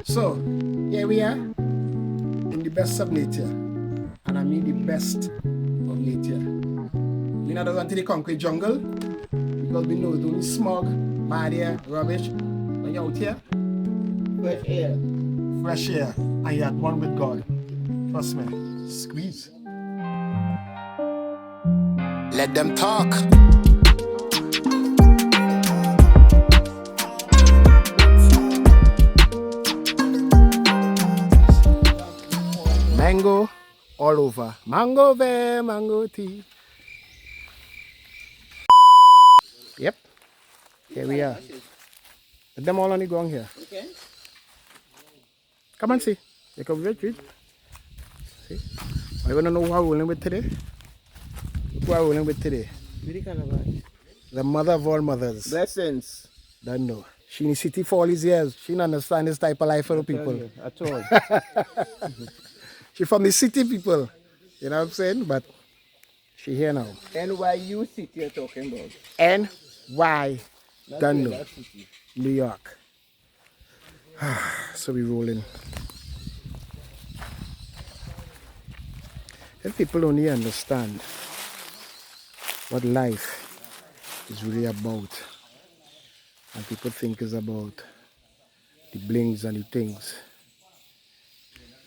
So, here we are in the best of nature. And I mean the best of nature. We not going to the concrete jungle because we know it's only smog, bad air, rubbish. When you're out here, Fresh air. fresh air, and you're at one with God. Trust me. Squeeze. Let them talk. Mango all over. Mango there, mango tea. Yep. Here we are. Put them all on the ground here. Okay. Come and see. You can reach it. See? I want to know who I'm rolling with today. Who I'm rolling with today. Really calabash. The mother of all mothers. Blessings. Don't know. She in the city for all these years. She don't understand this type of life for the people. At all. She from the city people. You know what I'm saying? But she here now. NYU city you're talking about. NY. Don't know. That city. New York. So we rolling. If people only understand what life is really about, and people think is about the blings and the things,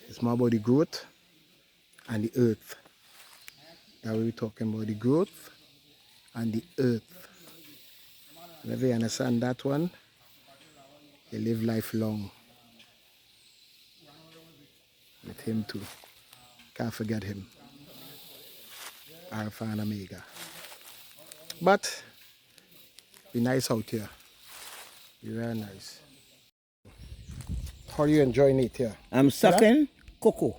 it's more about the growth and the earth. That's what we're talking about, the growth and the earth. And if you understand that one, you live life long. With him too. Can't forget him. Alpha and Omega. But be nice out here. Be very nice. How are you enjoying it here? I'm sucking cocoa.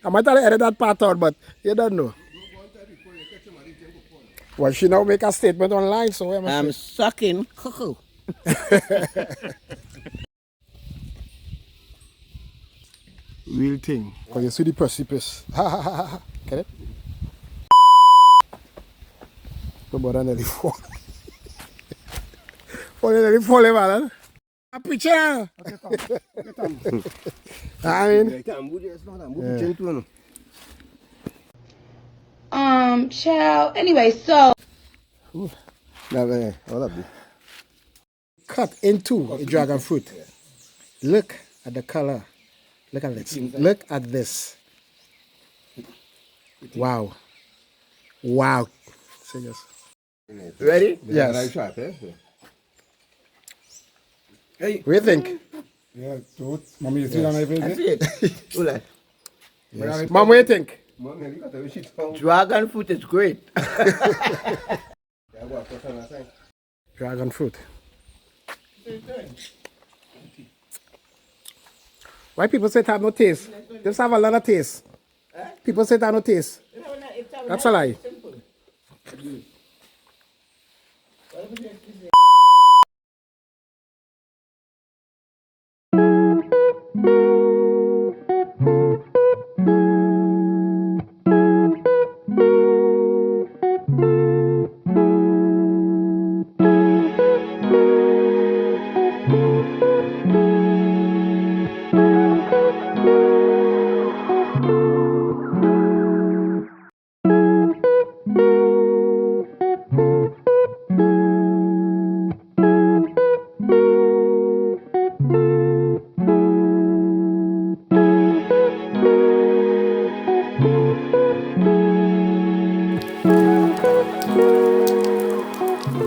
I might have edit that part out, but you don't know. Well, she now make a statement online, so what am I I'm sucking cocoa. real thing. Because you see the precipice. Get it? No more than the fall. Nearly falling, man. A picture. I mean, Child. Anyway, so. cut into a dragon fruit. Look at the color. Look at this. Look at this. Wow. Wow. Serious. Ready? Yes. Hey. What do you think? Yeah, good. Mommy, you see that knife? I see it. Ula. Yes. Mom, what do you think? Dragon fruit is great. Dragon fruit. Why people say it have no taste? They have a lot of taste. People say it have no taste. That's a lie.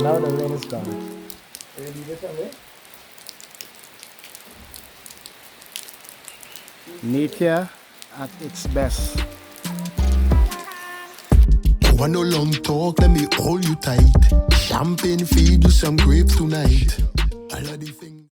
Now the rain is gone. Nature at its best. Want no long talk, let me hold you tight. Champagne feed you some grapes tonight. All of these things